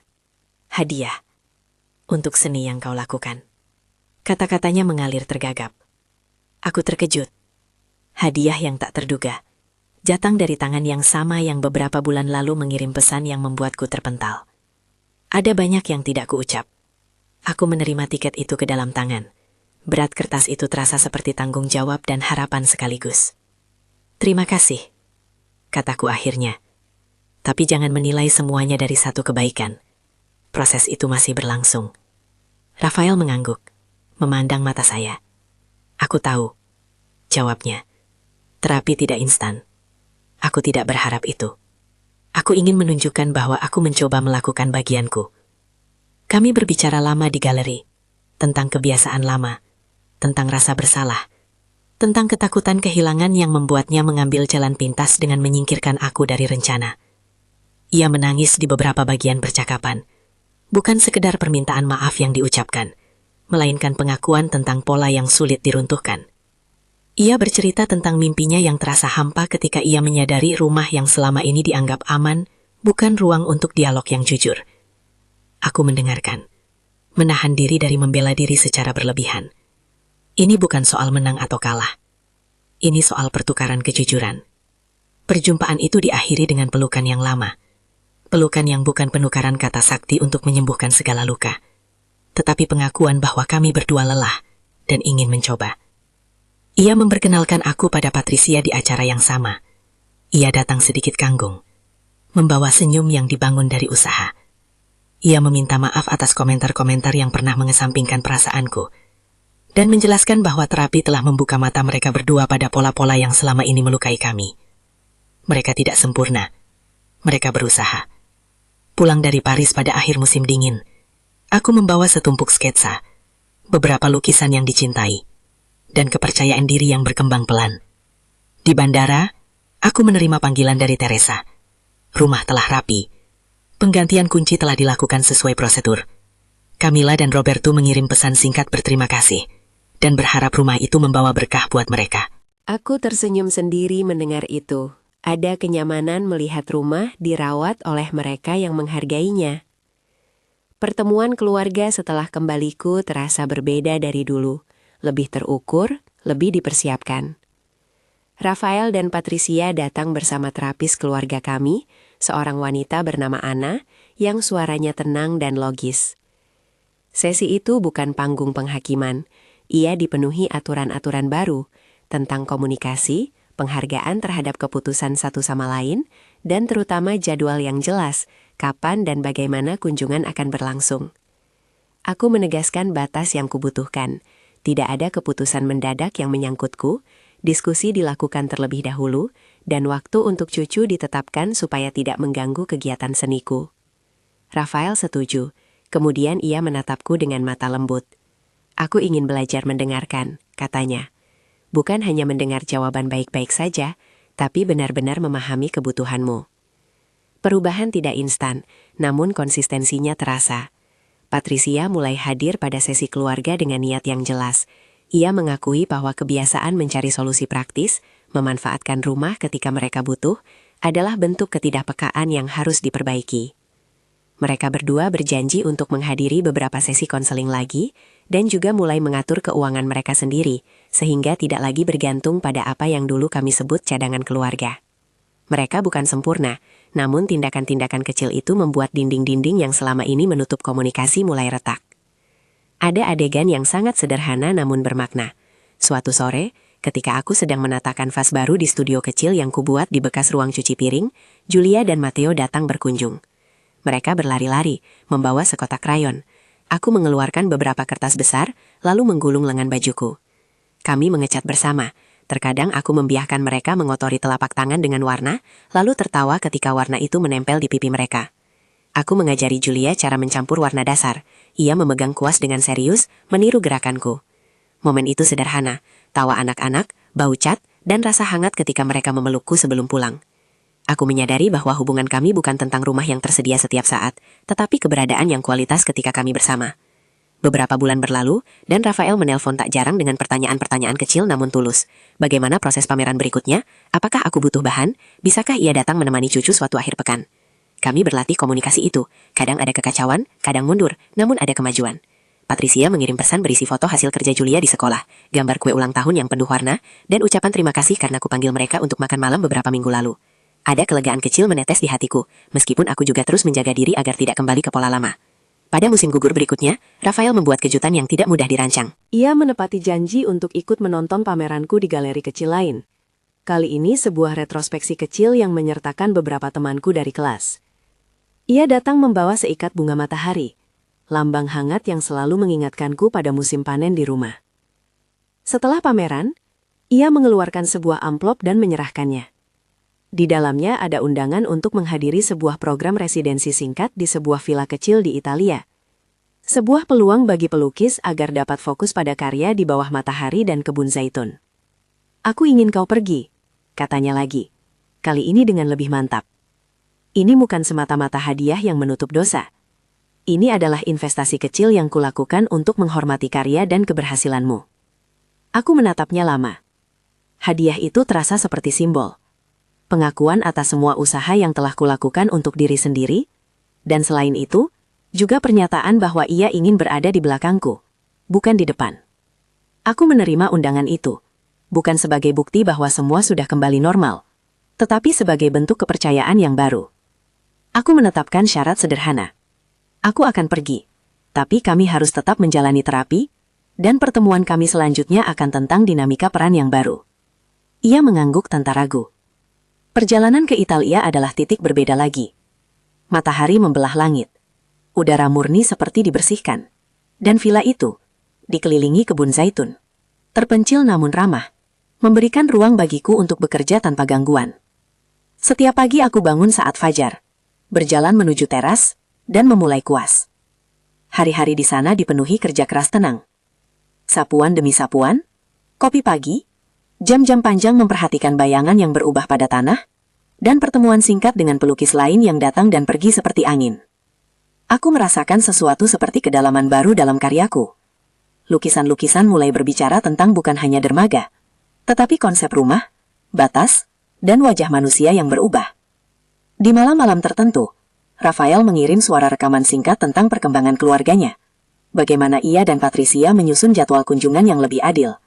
hadiah untuk seni yang kau lakukan. Kata-katanya mengalir tergagap. Aku terkejut. Hadiah yang tak terduga. Datang dari tangan yang sama yang beberapa bulan lalu mengirim pesan yang membuatku terpental. Ada banyak yang tidak kuucap. Aku menerima tiket itu ke dalam tangan. Berat kertas itu terasa seperti tanggung jawab dan harapan sekaligus. "Terima kasih," kataku akhirnya. "Tapi jangan menilai semuanya dari satu kebaikan. Proses itu masih berlangsung." Rafael mengangguk, memandang mata saya. "Aku tahu," jawabnya. "Terapi tidak instan. Aku tidak berharap itu. Aku ingin menunjukkan bahwa aku mencoba melakukan bagianku." Kami berbicara lama di galeri, tentang kebiasaan lama, tentang rasa bersalah, tentang ketakutan kehilangan yang membuatnya mengambil jalan pintas dengan menyingkirkan aku dari rencana. Ia menangis di beberapa bagian percakapan, bukan sekedar permintaan maaf yang diucapkan, melainkan pengakuan tentang pola yang sulit diruntuhkan. Ia bercerita tentang mimpinya yang terasa hampa ketika ia menyadari rumah yang selama ini dianggap aman bukan ruang untuk dialog yang jujur. Aku mendengarkan, menahan diri dari membela diri secara berlebihan. Ini bukan soal menang atau kalah. Ini soal pertukaran kejujuran. Perjumpaan itu diakhiri dengan pelukan yang lama. Pelukan yang bukan penukaran kata sakti untuk menyembuhkan segala luka, tetapi pengakuan bahwa kami berdua lelah dan ingin mencoba. Ia memperkenalkan aku pada Patricia di acara yang sama. Ia datang sedikit kanggung, membawa senyum yang dibangun dari usaha. Ia meminta maaf atas komentar-komentar yang pernah mengesampingkan perasaanku. dan menjelaskan bahwa terapi telah membuka mata mereka berdua pada pola-pola yang selama ini melukai kami. Mereka tidak sempurna. Mereka berusaha. Pulang dari Paris pada akhir musim dingin, aku membawa setumpuk sketsa, beberapa lukisan yang dicintai, dan kepercayaan diri yang berkembang pelan. Di bandara, aku menerima panggilan dari Teresa. Rumah telah rapi. Penggantian kunci telah dilakukan sesuai prosedur. Camilla dan Roberto mengirim pesan singkat berterima kasih, dan berharap rumah itu membawa berkah buat mereka. Aku tersenyum sendiri mendengar itu. Ada kenyamanan melihat rumah dirawat oleh mereka yang menghargainya. Pertemuan keluarga setelah kembaliku terasa berbeda dari dulu. Lebih terukur, lebih dipersiapkan. Rafael dan Patricia datang bersama terapis keluarga kami, seorang wanita bernama Anna, yang suaranya tenang dan logis. Sesi itu bukan panggung penghakiman. Ia dipenuhi aturan-aturan baru tentang komunikasi, penghargaan terhadap keputusan satu sama lain, dan terutama jadwal yang jelas, kapan dan bagaimana kunjungan akan berlangsung. Aku menegaskan batas yang kubutuhkan. Tidak ada keputusan mendadak yang menyangkutku, diskusi dilakukan terlebih dahulu, dan waktu untuk cucu ditetapkan supaya tidak mengganggu kegiatan seniku. Rafael setuju, kemudian ia menatapku dengan mata lembut. Aku ingin belajar mendengarkan, katanya. Bukan hanya mendengar jawaban baik-baik saja, tapi benar-benar memahami kebutuhanmu. Perubahan tidak instan, namun konsistensinya terasa. Patricia mulai hadir pada sesi keluarga dengan niat yang jelas. Ia mengakui bahwa kebiasaan mencari solusi praktis, memanfaatkan rumah ketika mereka butuh, adalah bentuk ketidakpekaan yang harus diperbaiki. Mereka berdua berjanji untuk menghadiri beberapa sesi konseling lagi, dan juga mulai mengatur keuangan mereka sendiri, sehingga tidak lagi bergantung pada apa yang dulu kami sebut cadangan keluarga. Mereka bukan sempurna, namun tindakan-tindakan kecil itu membuat dinding-dinding yang selama ini menutup komunikasi mulai retak. Ada adegan yang sangat sederhana namun bermakna. Suatu sore, ketika aku sedang menata kanvas baru di studio kecil yang kubuat di bekas ruang cuci piring, Julia dan Matteo datang berkunjung. Mereka berlari-lari, membawa sekotak krayon. Aku mengeluarkan beberapa kertas besar, lalu menggulung lengan bajuku. Kami mengecat bersama. Terkadang aku membiarkan mereka mengotori telapak tangan dengan warna, lalu tertawa ketika warna itu menempel di pipi mereka. Aku mengajari Julia cara mencampur warna dasar. Ia memegang kuas dengan serius, meniru gerakanku. Momen itu sederhana, tawa anak-anak, bau cat, dan rasa hangat ketika mereka memelukku sebelum pulang. Aku menyadari bahwa hubungan kami bukan tentang rumah yang tersedia setiap saat, tetapi keberadaan yang kualitas ketika kami bersama. Beberapa bulan berlalu, dan Rafael menelpon tak jarang dengan pertanyaan-pertanyaan kecil namun tulus. Bagaimana proses pameran berikutnya? Apakah aku butuh bahan? Bisakah ia datang menemani cucu suatu akhir pekan? Kami berlatih komunikasi itu. Kadang ada kekacauan, kadang mundur, namun ada kemajuan. Patricia mengirim pesan berisi foto hasil kerja Julia di sekolah, gambar kue ulang tahun yang penuh warna, dan ucapan terima kasih karena aku panggil mereka untuk makan malam beberapa minggu lalu. Ada kelegaan kecil menetes di hatiku, meskipun aku juga terus menjaga diri agar tidak kembali ke pola lama. Pada musim gugur berikutnya, Rafael membuat kejutan yang tidak mudah dirancang. Ia menepati janji untuk ikut menonton pameranku di galeri kecil lain. Kali ini sebuah retrospeksi kecil yang menyertakan beberapa temanku dari kelas. Ia datang membawa seikat bunga matahari, lambang hangat yang selalu mengingatkanku pada musim panen di rumah. Setelah pameran, ia mengeluarkan sebuah amplop dan menyerahkannya. Di dalamnya ada undangan untuk menghadiri sebuah program residensi singkat di sebuah villa kecil di Italia. Sebuah peluang bagi pelukis agar dapat fokus pada karya di bawah matahari dan kebun zaitun. Aku ingin kau pergi, katanya lagi. Kali ini dengan lebih mantap. Ini bukan semata-mata hadiah yang menutup dosa. Ini adalah investasi kecil yang kulakukan untuk menghormati karya dan keberhasilanmu. Aku menatapnya lama. Hadiah itu terasa seperti simbol. Pengakuan atas semua usaha yang telah kulakukan untuk diri sendiri, dan selain itu, juga pernyataan bahwa ia ingin berada di belakangku, bukan di depan. Aku menerima undangan itu, bukan sebagai bukti bahwa semua sudah kembali normal, tetapi sebagai bentuk kepercayaan yang baru. Aku menetapkan syarat sederhana. Aku akan pergi, tapi kami harus tetap menjalani terapi, dan pertemuan kami selanjutnya akan tentang dinamika peran yang baru. Ia mengangguk tanpa ragu. Perjalanan ke Italia adalah titik berbeda lagi. Matahari membelah langit. Udara murni seperti dibersihkan. Dan villa itu, dikelilingi kebun zaitun. Terpencil namun ramah, memberikan ruang bagiku untuk bekerja tanpa gangguan. Setiap pagi aku bangun saat fajar, berjalan menuju teras, dan memulai kuas. Hari-hari di sana dipenuhi kerja keras tenang. Sapuan demi sapuan, kopi pagi, jam-jam panjang memperhatikan bayangan yang berubah pada tanah, dan pertemuan singkat dengan pelukis lain yang datang dan pergi seperti angin. Aku merasakan sesuatu seperti kedalaman baru dalam karyaku. Lukisan-lukisan mulai berbicara tentang bukan hanya dermaga, tetapi konsep rumah, batas, dan wajah manusia yang berubah. Di malam-malam tertentu, Rafael mengirim suara rekaman singkat tentang perkembangan keluarganya. Bagaimana ia dan Patricia menyusun jadwal kunjungan yang lebih adil.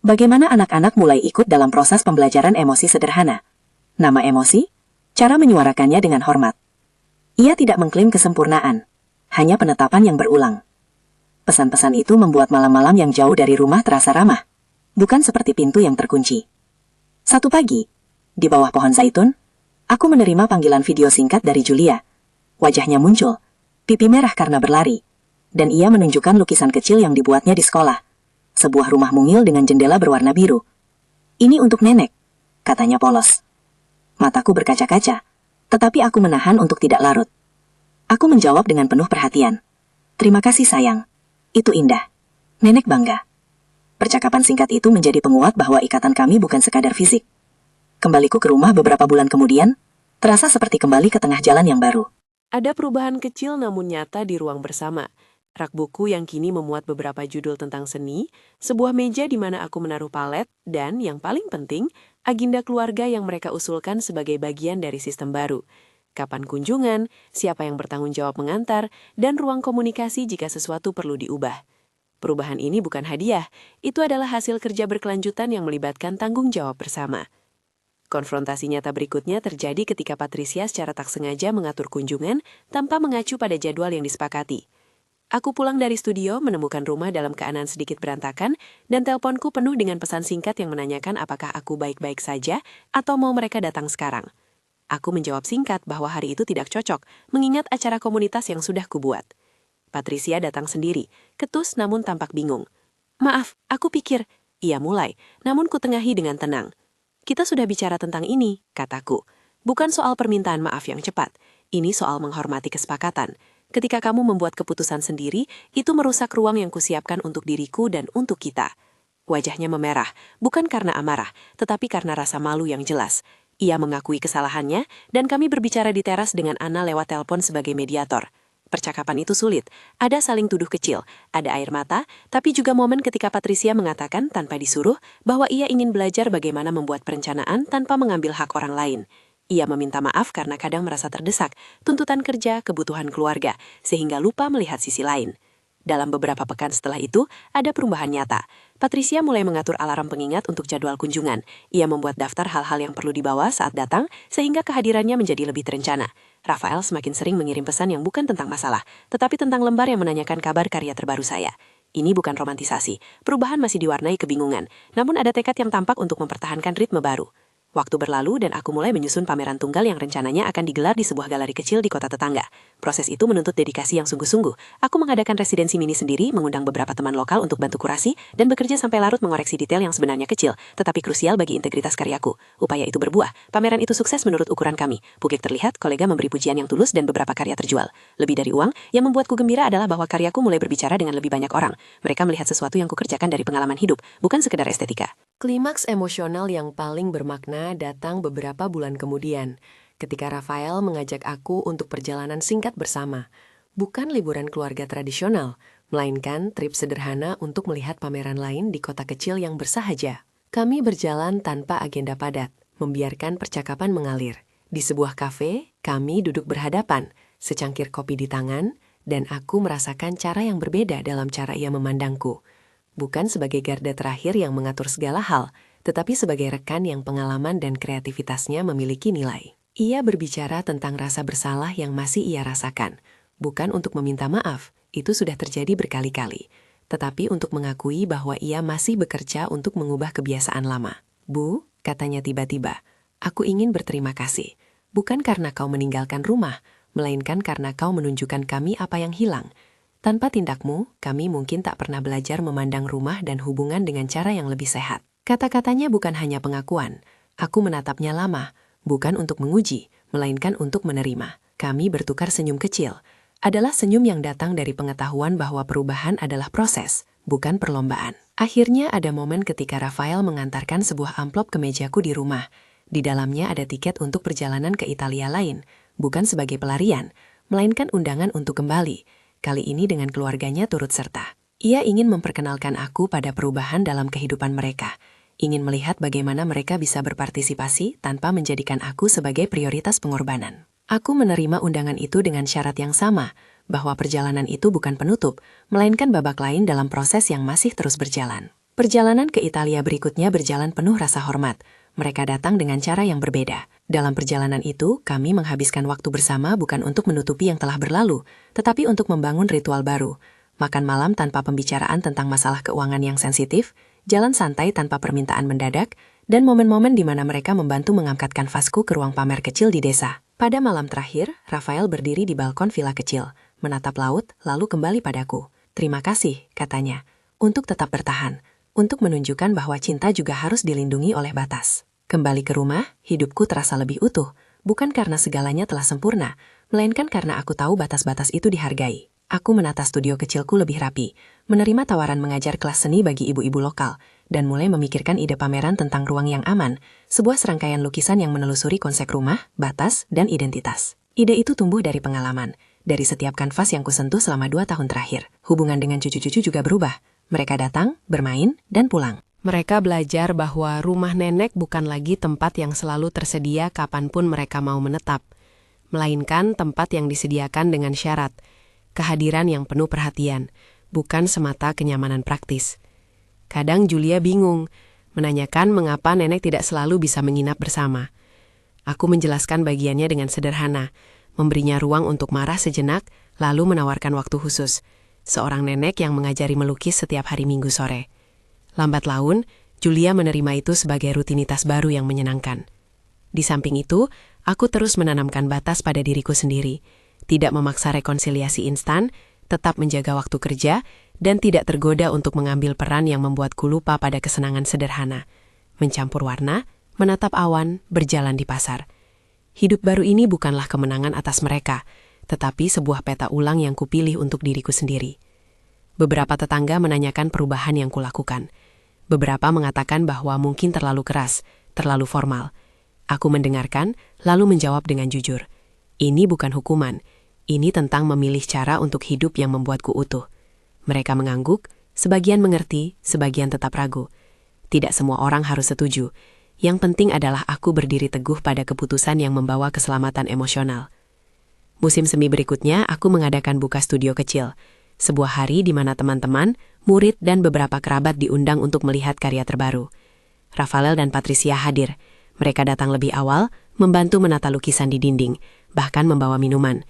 Bagaimana anak-anak mulai ikut dalam proses pembelajaran emosi sederhana. Nama emosi, cara menyuarakannya dengan hormat. Ia tidak mengklaim kesempurnaan, hanya penetapan yang berulang. Pesan-pesan itu membuat malam-malam yang jauh dari rumah terasa ramah, bukan seperti pintu yang terkunci. Satu pagi, di bawah pohon zaitun, aku menerima panggilan video singkat dari Julia. Wajahnya muncul, pipi merah karena berlari, dan ia menunjukkan lukisan kecil yang dibuatnya di sekolah. Sebuah rumah mungil dengan jendela berwarna biru. "Ini untuk nenek," katanya polos. Mataku berkaca-kaca, tetapi aku menahan untuk tidak larut. Aku menjawab dengan penuh perhatian. "Terima kasih sayang, itu indah. Nenek bangga." Percakapan singkat itu menjadi penguat bahwa ikatan kami bukan sekadar fisik. Kembaliku ke rumah beberapa bulan kemudian, terasa seperti kembali ke tengah jalan yang baru. Ada perubahan kecil namun nyata di ruang bersama. Rak buku yang kini memuat beberapa judul tentang seni, sebuah meja di mana aku menaruh palet, dan yang paling penting, agenda keluarga yang mereka usulkan sebagai bagian dari sistem baru. Kapan kunjungan, siapa yang bertanggung jawab mengantar, dan ruang komunikasi jika sesuatu perlu diubah. Perubahan ini bukan hadiah, itu adalah hasil kerja berkelanjutan yang melibatkan tanggung jawab bersama. Konfrontasi nyata berikutnya terjadi ketika Patricia secara tak sengaja mengatur kunjungan tanpa mengacu pada jadwal yang disepakati. Aku pulang dari studio menemukan rumah dalam keadaan sedikit berantakan dan teleponku penuh dengan pesan singkat yang menanyakan apakah aku baik-baik saja atau mau mereka datang sekarang. Aku menjawab singkat bahwa hari itu tidak cocok, mengingat acara komunitas yang sudah kubuat. Patricia datang sendiri, ketus namun tampak bingung. "Maaf, aku pikir," ia mulai, namun kutengahi dengan tenang. "Kita sudah bicara tentang ini," kataku. "Bukan soal permintaan maaf yang cepat, ini soal menghormati kesepakatan. Ketika kamu membuat keputusan sendiri, itu merusak ruang yang kusiapkan untuk diriku dan untuk kita." Wajahnya memerah, bukan karena amarah, tetapi karena rasa malu yang jelas. Ia mengakui kesalahannya, dan kami berbicara di teras dengan Anna lewat telepon sebagai mediator. Percakapan itu sulit, ada saling tuduh kecil, ada air mata, tapi juga momen ketika Patricia mengatakan tanpa disuruh bahwa ia ingin belajar bagaimana membuat perencanaan tanpa mengambil hak orang lain. Ia meminta maaf karena kadang merasa terdesak, tuntutan kerja, kebutuhan keluarga, sehingga lupa melihat sisi lain. Dalam beberapa pekan setelah itu, ada perubahan nyata. Patricia mulai mengatur alarm pengingat untuk jadwal kunjungan. Ia membuat daftar hal-hal yang perlu dibawa saat datang, sehingga kehadirannya menjadi lebih terencana. Rafael semakin sering mengirim pesan yang bukan tentang masalah, tetapi tentang lembar yang menanyakan kabar karya terbaru saya. Ini bukan romantisasi. Perubahan masih diwarnai kebingungan, namun ada tekad yang tampak untuk mempertahankan ritme baru. Waktu berlalu dan aku mulai menyusun pameran tunggal yang rencananya akan digelar di sebuah galeri kecil di kota tetangga. Proses itu menuntut dedikasi yang sungguh-sungguh. Aku mengadakan residensi mini sendiri, mengundang beberapa teman lokal untuk bantu kurasi, dan bekerja sampai larut mengoreksi detail yang sebenarnya kecil, tetapi krusial bagi integritas karyaku. Upaya itu berbuah. Pameran itu sukses menurut ukuran kami. Publik terlihat, kolega memberi pujian yang tulus, dan beberapa karya terjual. Lebih dari uang, yang membuatku gembira adalah bahwa karyaku mulai berbicara dengan lebih banyak orang. Mereka melihat sesuatu yang kukerjakan dari pengalaman hidup, bukan sekedar estetika. Klimaks emosional yang paling bermakna datang beberapa bulan kemudian, ketika Rafael mengajak aku untuk perjalanan singkat bersama. Bukan liburan keluarga tradisional, melainkan trip sederhana untuk melihat pameran lain di kota kecil yang bersahaja. Kami berjalan tanpa agenda padat, membiarkan percakapan mengalir. Di sebuah kafe, kami duduk berhadapan, secangkir kopi di tangan, dan aku merasakan cara yang berbeda dalam cara ia memandangku. Bukan sebagai garda terakhir yang mengatur segala hal, tetapi sebagai rekan yang pengalaman dan kreativitasnya memiliki nilai. Ia berbicara tentang rasa bersalah yang masih ia rasakan, bukan untuk meminta maaf, itu sudah terjadi berkali-kali, tetapi untuk mengakui bahwa ia masih bekerja untuk mengubah kebiasaan lama. "Bu," katanya tiba-tiba, "aku ingin berterima kasih, bukan karena kau meninggalkan rumah, melainkan karena kau menunjukkan kami apa yang hilang. Tanpa tindakmu, kami mungkin tak pernah belajar memandang rumah dan hubungan dengan cara yang lebih sehat. Kata-katanya bukan hanya pengakuan. Aku menatapnya lama, bukan untuk menguji, melainkan untuk menerima. Kami bertukar senyum kecil. Adalah senyum yang datang dari pengetahuan bahwa perubahan adalah proses, bukan perlombaan. Akhirnya ada momen ketika Rafael mengantarkan sebuah amplop ke mejaku di rumah. Di dalamnya ada tiket untuk perjalanan ke Italia lain, bukan sebagai pelarian, melainkan undangan untuk kembali. Kali ini dengan keluarganya turut serta. Ia ingin memperkenalkan aku pada perubahan dalam kehidupan mereka. Ingin melihat bagaimana mereka bisa berpartisipasi tanpa menjadikan aku sebagai prioritas pengorbanan. Aku menerima undangan itu dengan syarat yang sama, bahwa perjalanan itu bukan penutup, melainkan babak lain dalam proses yang masih terus berjalan. Perjalanan ke Italia berikutnya berjalan penuh rasa hormat. Mereka datang dengan cara yang berbeda. Dalam perjalanan itu, kami menghabiskan waktu bersama bukan untuk menutupi yang telah berlalu, tetapi untuk membangun ritual baru. Makan malam tanpa pembicaraan tentang masalah keuangan yang sensitif, jalan santai tanpa permintaan mendadak, dan momen-momen di mana mereka membantu mengangkat kanvasku ke ruang pamer kecil di desa. Pada malam terakhir, Rafael berdiri di balkon villa kecil, menatap laut, lalu kembali padaku. "Terima kasih," katanya, "untuk tetap bertahan. Untuk menunjukkan bahwa cinta juga harus dilindungi oleh batas." Kembali ke rumah, hidupku terasa lebih utuh, bukan karena segalanya telah sempurna, melainkan karena aku tahu batas-batas itu dihargai. Aku menata studio kecilku lebih rapi, menerima tawaran mengajar kelas seni bagi ibu-ibu lokal, dan mulai memikirkan ide pameran tentang ruang yang aman, sebuah serangkaian lukisan yang menelusuri konsep rumah, batas, dan identitas. Ide itu tumbuh dari pengalaman, dari setiap kanvas yang kusentuh selama 2 tahun terakhir. Hubungan dengan cucu-cucu juga berubah. Mereka datang, bermain, dan pulang. Mereka belajar bahwa rumah nenek bukan lagi tempat yang selalu tersedia kapanpun mereka mau menetap, melainkan tempat yang disediakan dengan syarat, kehadiran yang penuh perhatian, bukan semata kenyamanan praktis. Kadang Julia bingung, menanyakan mengapa nenek tidak selalu bisa menginap bersama. Aku menjelaskan bagiannya dengan sederhana, memberinya ruang untuk marah sejenak, lalu menawarkan waktu khusus. Seorang nenek yang mengajari melukis setiap hari Minggu sore. Lambat laun, Julia menerima itu sebagai rutinitas baru yang menyenangkan. Di samping itu, aku terus menanamkan batas pada diriku sendiri, tidak memaksa rekonsiliasi instan, tetap menjaga waktu kerja, dan tidak tergoda untuk mengambil peran yang membuatku lupa pada kesenangan sederhana. Mencampur warna, menatap awan, berjalan di pasar. Hidup baru ini bukanlah kemenangan atas mereka, tetapi sebuah peta ulang yang kupilih untuk diriku sendiri. Beberapa tetangga menanyakan perubahan yang kulakukan. Beberapa mengatakan bahwa mungkin terlalu keras, terlalu formal. Aku mendengarkan, lalu menjawab dengan jujur. Ini bukan hukuman, ini tentang memilih cara untuk hidup yang membuatku utuh. Mereka mengangguk, sebagian mengerti, sebagian tetap ragu. Tidak semua orang harus setuju. Yang penting adalah aku berdiri teguh pada keputusan yang membawa keselamatan emosional. Musim semi berikutnya, aku mengadakan buka studio kecil. Sebuah hari di mana teman-teman, murid, dan beberapa kerabat diundang untuk melihat karya terbaru. Rafael dan Patricia hadir. Mereka datang lebih awal, membantu menata lukisan di dinding, bahkan membawa minuman.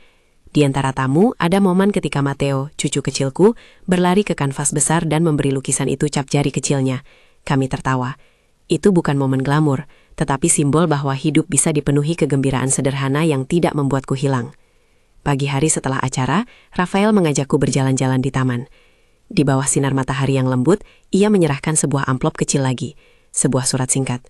Di antara tamu, ada momen ketika Matteo, cucu kecilku, berlari ke kanvas besar dan memberi lukisan itu cap jari kecilnya. Kami tertawa. Itu bukan momen glamur, tetapi simbol bahwa hidup bisa dipenuhi kegembiraan sederhana yang tidak membuatku hilang. Pagi hari setelah acara, Rafael mengajakku berjalan-jalan di taman. Di bawah sinar matahari yang lembut, ia menyerahkan sebuah amplop kecil lagi, sebuah surat singkat.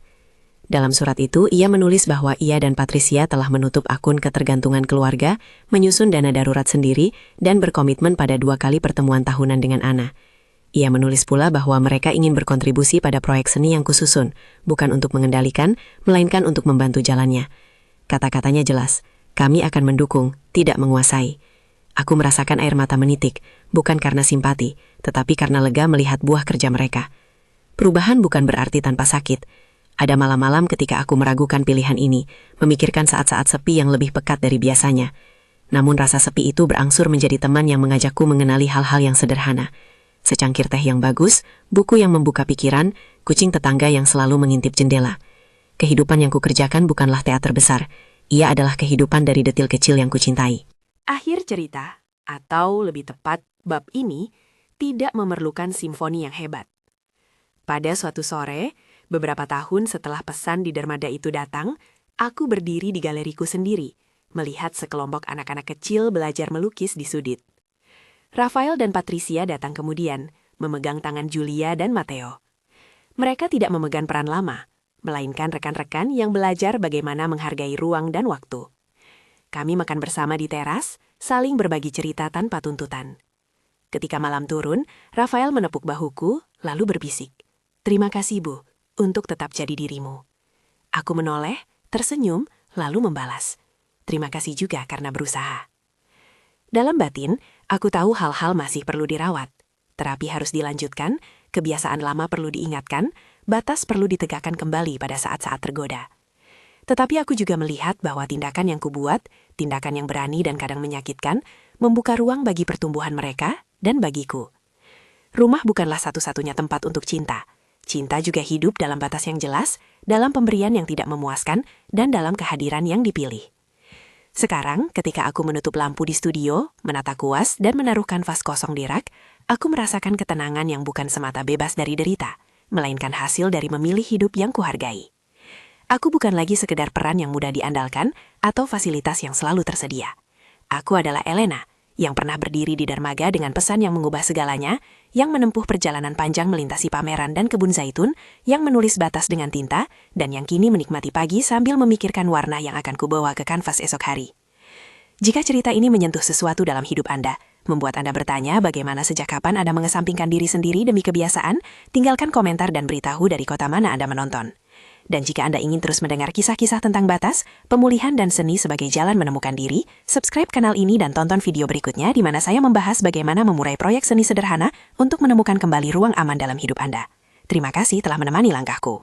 Dalam surat itu, ia menulis bahwa ia dan Patricia telah menutup akun ketergantungan keluarga, menyusun dana darurat sendiri, dan berkomitmen pada 2 kali pertemuan tahunan dengan Ana. Ia menulis pula bahwa mereka ingin berkontribusi pada proyek seni yang kususun, bukan untuk mengendalikan, melainkan untuk membantu jalannya. Kata-katanya jelas. Kami akan mendukung, tidak menguasai. Aku merasakan air mata menitik, bukan karena simpati, tetapi karena lega melihat buah kerja mereka. Perubahan bukan berarti tanpa sakit. Ada malam-malam ketika aku meragukan pilihan ini, memikirkan saat-saat sepi yang lebih pekat dari biasanya. Namun rasa sepi itu berangsur menjadi teman yang mengajakku mengenali hal-hal yang sederhana. Secangkir teh yang bagus, buku yang membuka pikiran, kucing tetangga yang selalu mengintip jendela. Kehidupan yang kukerjakan bukanlah teater besar. Ia adalah kehidupan dari detil kecil yang kucintai. Akhir cerita, atau lebih tepat, bab ini tidak memerlukan simfoni yang hebat. Pada suatu sore, beberapa tahun setelah pesan di dermaga itu datang, aku berdiri di galeriku sendiri, melihat sekelompok anak-anak kecil belajar melukis di sudut. Rafael dan Patricia datang kemudian, memegang tangan Julia dan Matteo. Mereka tidak memegang peran lama, melainkan rekan-rekan yang belajar bagaimana menghargai ruang dan waktu. Kami makan bersama di teras, saling berbagi cerita tanpa tuntutan. Ketika malam turun, Rafael menepuk bahuku, lalu berbisik, "Terima kasih, Bu, untuk tetap jadi dirimu." Aku menoleh, tersenyum, lalu membalas, "Terima kasih juga karena berusaha." Dalam batin, aku tahu hal-hal masih perlu dirawat. Terapi harus dilanjutkan, kebiasaan lama perlu diingatkan, batas perlu ditegakkan kembali pada saat-saat tergoda. Tetapi aku juga melihat bahwa tindakan yang kubuat, tindakan yang berani dan kadang menyakitkan, membuka ruang bagi pertumbuhan mereka dan bagiku. Rumah bukanlah satu-satunya tempat untuk cinta. Cinta juga hidup dalam batas yang jelas, dalam pemberian yang tidak memuaskan, dan dalam kehadiran yang dipilih. Sekarang, ketika aku menutup lampu di studio, menata kuas, dan menaruh kanvas kosong di rak, aku merasakan ketenangan yang bukan semata bebas dari derita, melainkan hasil dari memilih hidup yang kuhargai. Aku bukan lagi sekedar peran yang mudah diandalkan atau fasilitas yang selalu tersedia. Aku adalah Elena, yang pernah berdiri di dermaga dengan pesan yang mengubah segalanya, yang menempuh perjalanan panjang melintasi pameran dan kebun zaitun, yang menulis batas dengan tinta, dan yang kini menikmati pagi sambil memikirkan warna yang akan kubawa ke kanvas esok hari. Jika cerita ini menyentuh sesuatu dalam hidup Anda, membuat Anda bertanya bagaimana sejak kapan Anda mengesampingkan diri sendiri demi kebiasaan, tinggalkan komentar dan beritahu dari kota mana Anda menonton. Dan jika Anda ingin terus mendengar kisah-kisah tentang batas, pemulihan dan seni sebagai jalan menemukan diri, subscribe kanal ini dan tonton video berikutnya di mana saya membahas bagaimana memurai proyek seni sederhana untuk menemukan kembali ruang aman dalam hidup Anda. Terima kasih telah menemani langkahku.